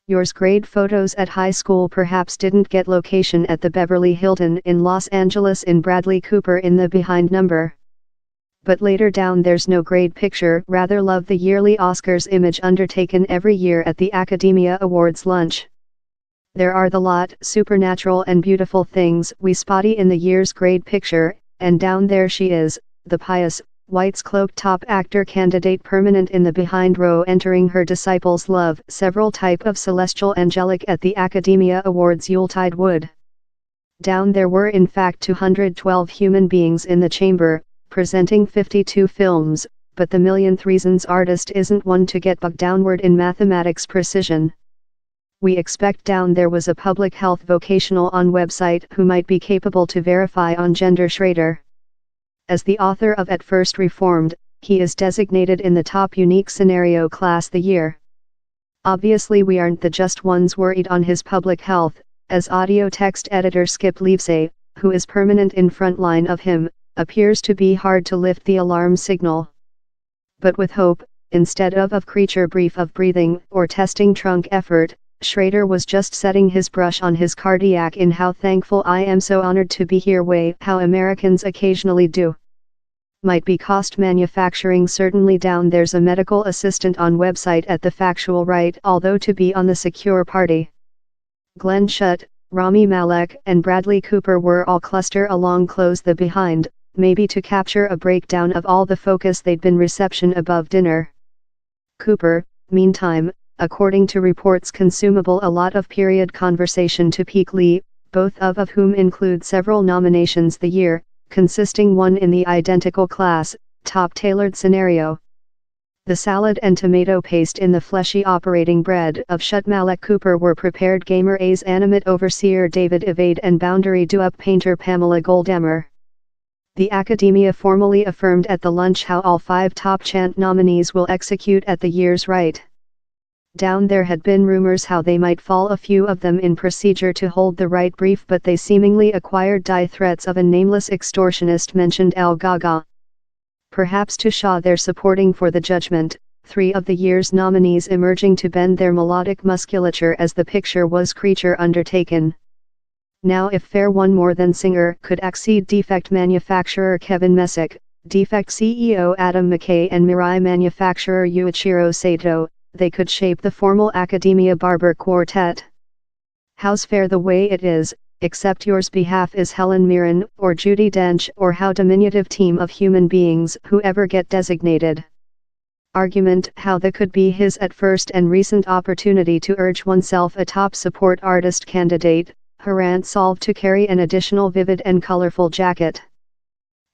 Yours grade photos at high school perhaps didn't get location at the Beverly Hilton in Los Angeles in Bradley Cooper in the behind number. But later down there's no grade picture, rather love the yearly Oscars image undertaken every year at the Academia Awards lunch. There are the lot, supernatural and beautiful things we spotty in the year's grade picture, and down there she is, the pious, white's cloaked top actor candidate permanent in the behind row entering her disciples' love, several type of celestial angelic at the Academia Awards Yuletide wood. Down there were in fact 212 human beings in the chamber, presenting 52 films, but the millionth reasons artist isn't one to get bogged downward in mathematics precision. We expect down there was a public health vocational on website who might be capable to verify on gender Schrader. As the author of At First Reformed, he is designated in the top unique scenario class the year. Obviously we aren't the just ones worried on his public health, as audio text editor Skip Leavesay, who is permanent in front line of him, appears to be hard to lift the alarm signal. But with hope, instead of creature brief of breathing or testing trunk effort, Schrader was just setting his brush on his cardiac in how thankful I am so honored to be here way how Americans occasionally do. Might be cost manufacturing certainly down there's a medical assistant on website at the factual right although to be on the secure party. Glenn Shutt, Rami Malek and Bradley Cooper were all cluster along close the behind, maybe to capture a breakdown of all the focus they'd been reception above dinner. Cooper, meantime, according to reports consumable a lot of period conversation to Peak Lee, both of whom include several nominations the year, consisting one in the identical class, top tailored scenario. The salad and tomato paste in the fleshy operating bread of Shutt Malek Cooper were prepared Gamer A's animate overseer David Evade and boundary do-up painter Pamela Goldemmer. The Academia formally affirmed at the lunch how all 5 top chant nominees will execute at the year's rite. Down there had been rumors how they might fall a few of them in procedure to hold the right brief but they seemingly acquired die threats of a nameless extortionist mentioned Al Gaga. Perhaps to show their supporting for the judgment, 3 of the year's nominees emerging to bend their melodic musculature as the picture was creature undertaken. Now if fair one more than singer could exceed defect manufacturer Kevin Messick, defect CEO Adam McKay and Mirai manufacturer Yuichiro Sato, they could shape the formal Academia Barber Quartet. How's fair the way it is, except yours behalf is Helen Mirren, or Judi Dench, or how diminutive team of human beings whoever get designated. Argument how the could be his at first and recent opportunity to urge oneself a top support artist candidate, Harant solved to carry an additional vivid and colorful jacket.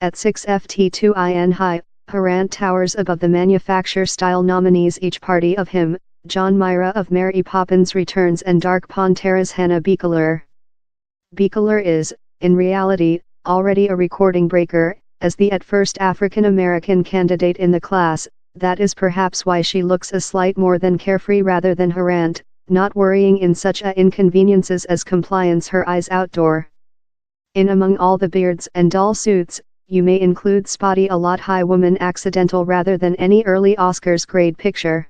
At 6 ft2 high, Harant towers above the manufacture-style nominees each party of him, John Myra of Mary Poppins Returns and Dark Pantera's Hannah Beekler. Beekler is, in reality, already a recording breaker, as the at first African-American candidate in the class. That is perhaps why she looks a slight more than carefree rather than Harant, not worrying in such inconveniences as compliance her eyes outdoor. In among all the beards and doll suits, you may include Spotty a lot high woman accidental rather than any early Oscars grade picture.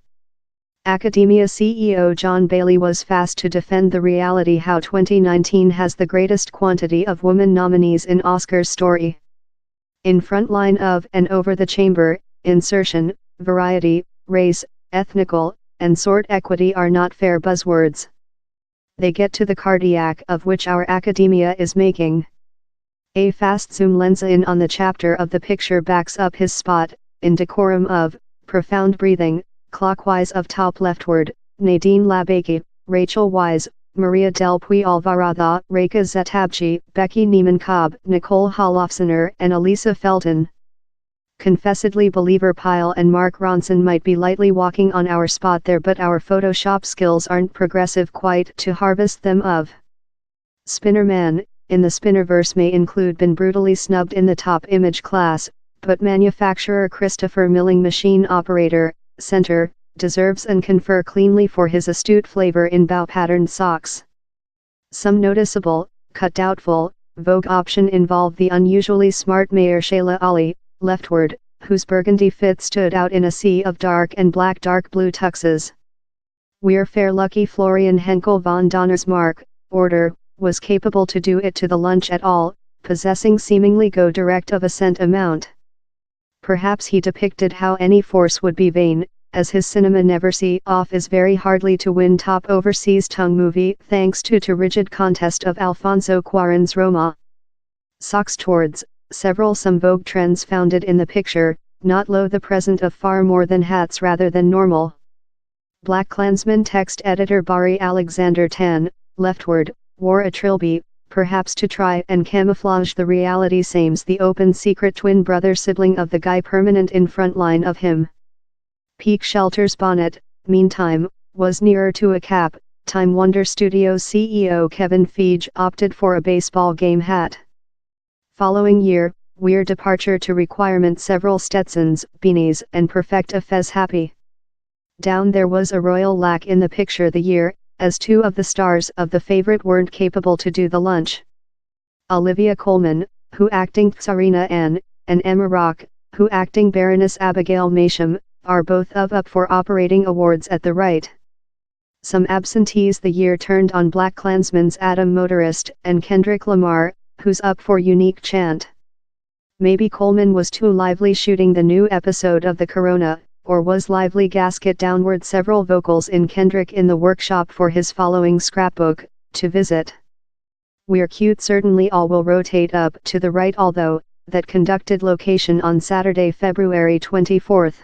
Academia CEO John Bailey was fast to defend the reality how 2019 has the greatest quantity of women nominees in Oscars story. In front line of and over the chamber, insertion, variety, race, ethnical, and sort equity are not fair buzzwords. They get to the cardiac of which our academia is making. A fast zoom lens in on the chapter of the picture backs up his spot, in decorum of, profound breathing, clockwise of top leftward, Nadine Labaki, Rachel Wise, Maria Del Puy Alvarado, Reka Zetabchi, Becky Neiman-Cobb, Nicole Holofcener and Elisa Felton. Confessedly Believer Pyle and Mark Ronson might be lightly walking on our spot there but our Photoshop skills aren't progressive quite to harvest them of. Spinnerman, in the Spinnerverse may include been brutally snubbed in the top image class, but manufacturer Christopher Milling machine operator, center, deserves and confer cleanly for his astute flavor in bow patterned socks. Some noticeable, cut doubtful, Vogue option involve the unusually smart Mayor Shayla Ali, leftward, whose burgundy fit stood out in a sea of dark and black dark blue tuxes. We're fair lucky Florian Henkel von Donnersmarck, order, was capable to do it to the lunch at all, possessing seemingly go direct of a cent amount. Perhaps he depicted how any force would be vain, as his cinema never see off is very hardly to win top overseas tongue movie thanks to rigid contest of Alfonso Cuarón's Roma. Socks towards, several some Vogue trends founded in the picture, not low the present of far more than hats rather than normal. BlacKkKlansman text editor Bari Alexander Tan, leftward, wore a trilby, perhaps to try and camouflage the reality same's the open secret twin brother sibling of the guy permanent in front line of him. Peak Shelter's bonnet, meantime, was nearer to a cap. Time Wonder Studios CEO Kevin Feige opted for a baseball game hat. Following year, Weir departure to requirement several Stetsons, beanies and perfect a fez happy. Down there was a royal lack in the picture the year, as two of the stars of the favorite weren't capable to do the lunch. Olivia Colman, who acting Tsarina Anne, and Emma Rock, who acting Baroness Abigail Masham, are both up for operating awards at the right. Some absentees the year turned on BlacKkKlansman's Adam Motorist and Kendrick Lamar, who's up for unique chant. Maybe Coleman was too lively shooting the new episode of The Corona, or was lively gasket downward several vocals in Kendrick in the workshop for his following scrapbook, to visit. We're cute certainly all will rotate up to the right although, that conducted location on Saturday, February 24th.